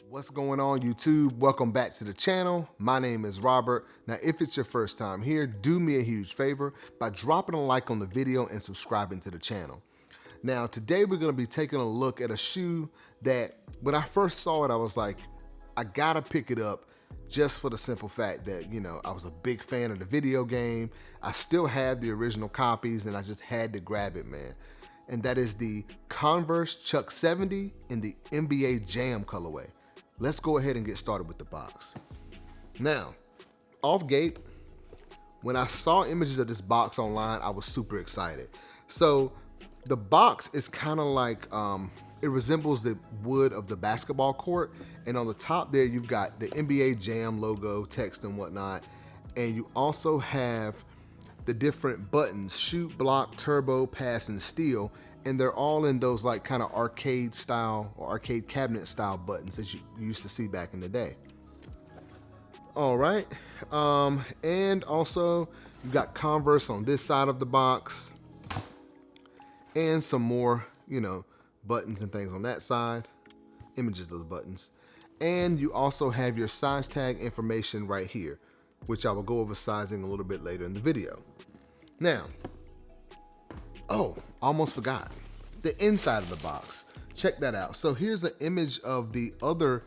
What's going on, YouTube? Welcome back to the channel. My name is Robert. Now, if it's your first time here, do me a huge favor by dropping a like on the video and subscribing to the channel. Now, today we're going to be taking a look at a shoe that when I first saw it, I was like, I gotta pick it up just for the simple fact that, I was a big fan of the video game. I still have the original copies and I just had to grab it, man. And that is the Converse Chuck 70 in the NBA Jam colorway. Let's go ahead and get started with the box. Now, off gate, when I saw images of this box online, I was super excited. So the box is kind of like, it resembles the wood of the basketball court. And on the top there, you've got the NBA Jam logo, text and whatnot. And you also have the different buttons: shoot, block, turbo, pass, and steal. And they're all in those like kind of arcade style or arcade cabinet style buttons that you used to see back in the day. All right. And also you've got Converse on this side of the box and some more, buttons and things on that side, images of the buttons. And you also have your size tag information right here, which I will go over sizing a little bit later in the video. Now, almost forgot. The inside of the box. Check that out. So here's an image of the other,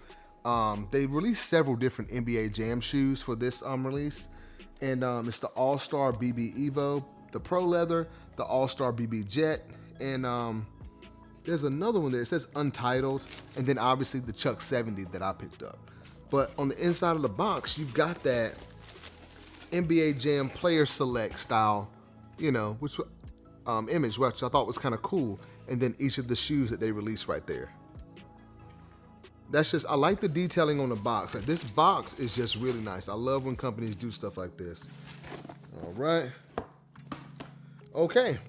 they released several different NBA Jam shoes for this release. And it's the All-Star BB Evo, the Pro Leather, the All-Star BB Jet, and there's another one there. It says Untitled, and then obviously the Chuck 70 that I picked up. But on the inside of the box, you've got that NBA Jam Player Select style, which image, which I thought was kind of cool. And then each of the shoes that they released right there. I like the detailing on the box. Like, this box is just really nice. I love when companies do stuff like this. All right. Okay.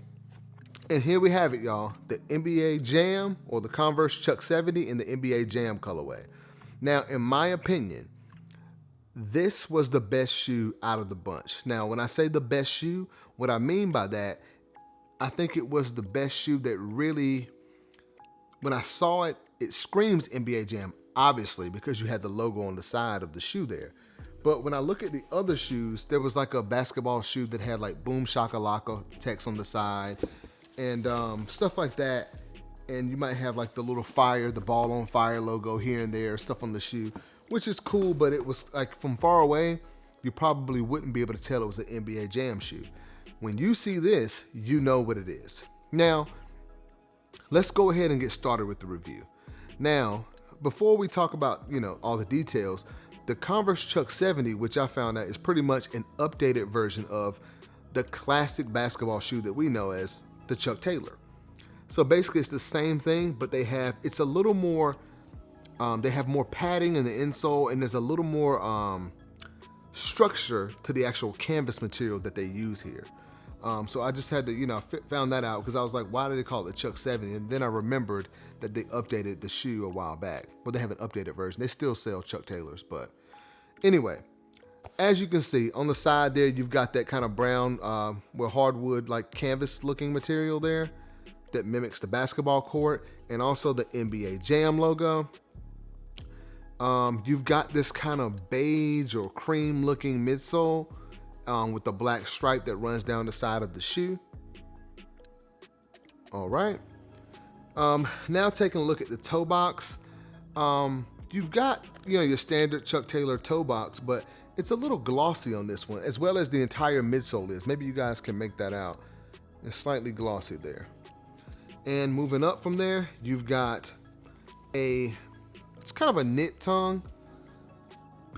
And here we have it, y'all. The NBA Jam, or the Converse Chuck 70 in the NBA Jam colorway. Now, in my opinion, this was the best shoe out of the bunch. Now, when I say the best shoe, what I mean by that, I think it was the best shoe that really, when I saw it, it screams NBA Jam, obviously, because you had the logo on the side of the shoe there. But when I look at the other shoes, there was like a basketball shoe that had like Boom Shakalaka text on the side and stuff like that. And you might have like the little fire, the ball on fire logo here and there, stuff on the shoe, which is cool, but it was like from far away, you probably wouldn't be able to tell it was an NBA Jam shoe. When you see this, you know what it is. Now, let's go ahead and get started with the review. Now, before we talk about, all the details, the Converse Chuck 70, which I found out is pretty much an updated version of the classic basketball shoe that we know as the Chuck Taylor. So basically it's the same thing, but it's a little more, they have more padding in the insole, and there's a little more structure to the actual canvas material that they use here. So I just had to, found that out because I was like, why did they call it the Chuck 70? And then I remembered that they updated the shoe a while back. Well, they have an updated version. They still sell Chuck Taylors, but anyway, as you can see on the side there, you've got that kind of brown, hardwood, like canvas looking material there that mimics the basketball court, and also the NBA Jam logo. You've got this kind of beige or cream looking midsole with the black stripe that runs down the side of the shoe. All right. Now taking a look at the toe box. You've got, your standard Chuck Taylor toe box, but it's a little glossy on this one, as well as the entire midsole is. Maybe you guys can make that out. It's slightly glossy there. And moving up from there, you've got it's kind of a knit tongue,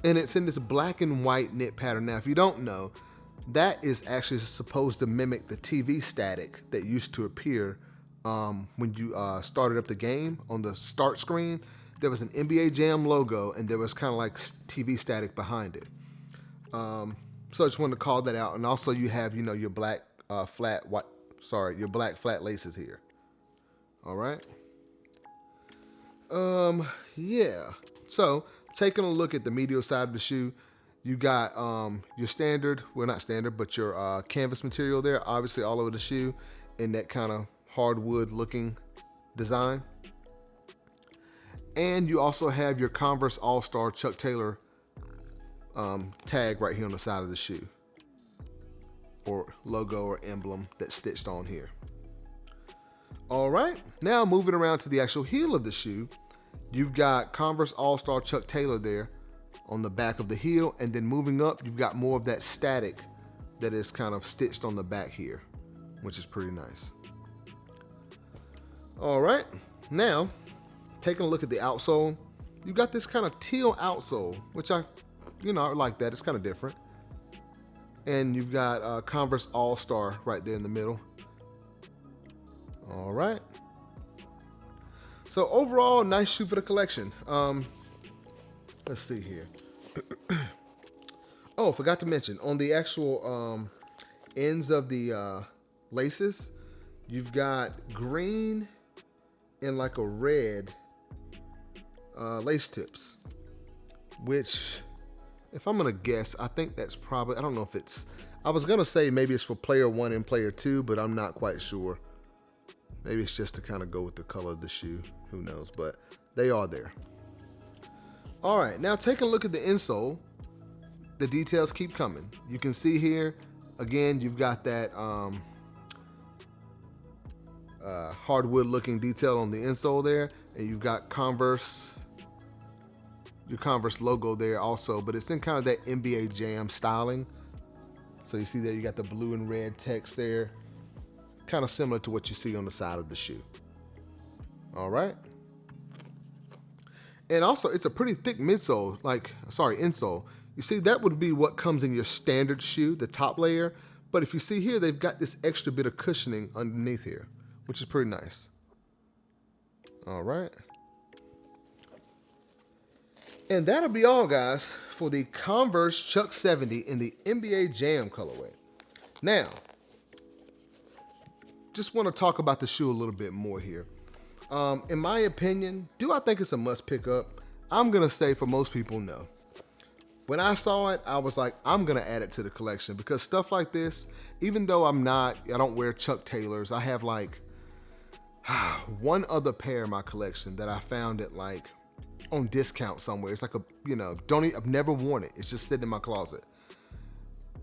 and it's in this black and white knit pattern. Now, if you don't know, that is actually supposed to mimic the TV static that used to appear when you started up the game on the start screen. There was an NBA Jam logo, and there was kind of like TV static behind it. So I just wanted to call that out. And also you have, your black flat laces here. All right. Yeah. So taking a look at the medial side of the shoe, you got your standard, well, not standard, but your canvas material there, obviously all over the shoe in that kind of hardwood looking design. And you also have your Converse All-Star Chuck Taylor tag right here on the side of the shoe, or logo or emblem that's stitched on here. All right, now moving around to the actual heel of the shoe, you've got Converse All-Star Chuck Taylor there on the back of the heel, and then moving up, you've got more of that static that is kind of stitched on the back here, which is pretty nice. All right, now taking a look at the outsole, you got this kind of teal outsole, which I like that. It's kind of different. And you've got Converse All-Star right there in the middle. All right. So overall, nice shoe for the collection. Let's see here. Oh, forgot to mention, on the actual ends of the laces, you've got green and like a red lace tips, which, if I'm gonna guess, I think that's probably, I don't know if it's, I was gonna say maybe it's for player 1 and player 2, but I'm not quite sure. Maybe it's just to kind of go with the color of the shoe, who knows, but they are there. All right, now taking a look at the insole, the details keep coming. You can see here, again, you've got that hardwood looking detail on the insole there, and you've got Converse, your Converse logo there also, but it's in kind of that NBA Jam styling. So you see there, you got the blue and red text there, kind of similar to what you see on the side of the shoe. All right. And also, it's a pretty thick insole. You see, that would be what comes in your standard shoe, the top layer. But if you see here, they've got this extra bit of cushioning underneath here, which is pretty nice. All right. And that'll be all, guys, for the Converse Chuck 70 in the NBA Jam colorway. Now, just want to talk about the shoe a little bit more here. In my opinion, do I think it's a must pick up? I'm going to say for most people, no. When I saw it, I was like, I'm going to add it to the collection, because stuff like this, even though I don't wear Chuck Taylors, I have like one other pair in my collection that I found it like on discount somewhere. It's like I've never worn it. It's just sitting in my closet.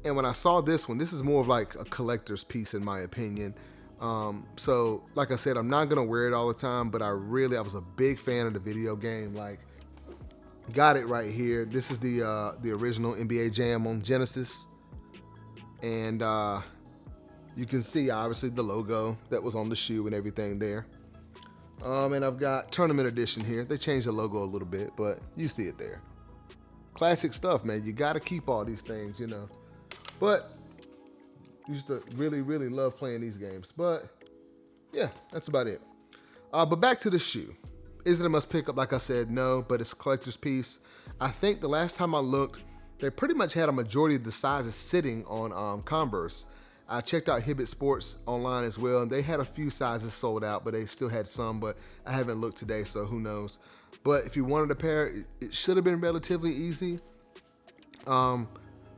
And when I saw this one, this is more of like a collector's piece in my opinion. So like I said, I'm not gonna wear it all the time, but I was a big fan of the video game. Like, got it right here. This is the original NBA Jam on Genesis, and you can see obviously the logo that was on the shoe and everything there. And I've got Tournament Edition here. They changed the logo a little bit, but you see it there. Classic stuff, man. You gotta keep all these things, But used to really, really love playing these games. But yeah, that's about it. But back to the shoe. Is it a must pick up? Like I said, no, but it's a collector's piece. I think the last time I looked, they pretty much had a majority of the sizes sitting on Converse. I checked out Hibbett Sports online as well, and they had a few sizes sold out, but they still had some, but I haven't looked today, so who knows. But if you wanted a pair, it should have been relatively easy. But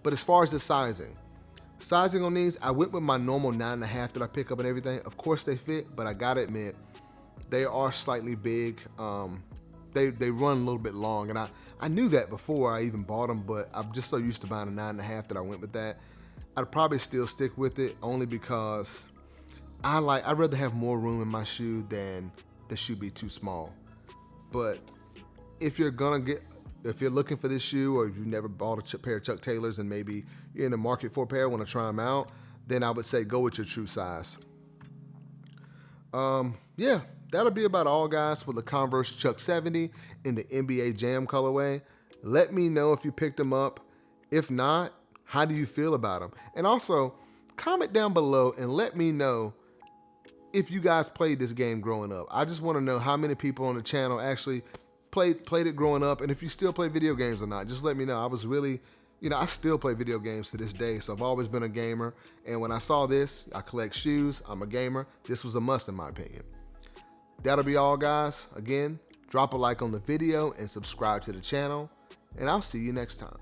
as far as the sizing on these, I went with my normal 9.5 that I pick up and everything. Of course they fit, but I gotta admit, they are slightly big. They run a little bit long, and I knew that before I even bought them, but I'm just so used to buying a 9.5 that I went with that. I'd probably still stick with it, only because I'd rather have more room in my shoe than the shoe be too small. But if you're looking for this shoe, or if you've never bought a pair of Chuck Taylors and maybe you're in the market for a pair, want to try them out, then I would say go with your true size. Yeah, that'll be about all, guys, for the Converse Chuck 70 in the NBA Jam colorway. Let me know if you picked them up. If not, how do you feel about them? And also, comment down below and let me know if you guys played this game growing up. I just want to know how many people on the channel actually played it growing up, and if you still play video games or not. Just let me know. I was really, I still play video games to this day, so I've always been a gamer. And when I saw this, I collect shoes, I'm a gamer, this was a must in my opinion. That'll be all, guys. Again, drop a like on the video and subscribe to the channel, and I'll see you next time.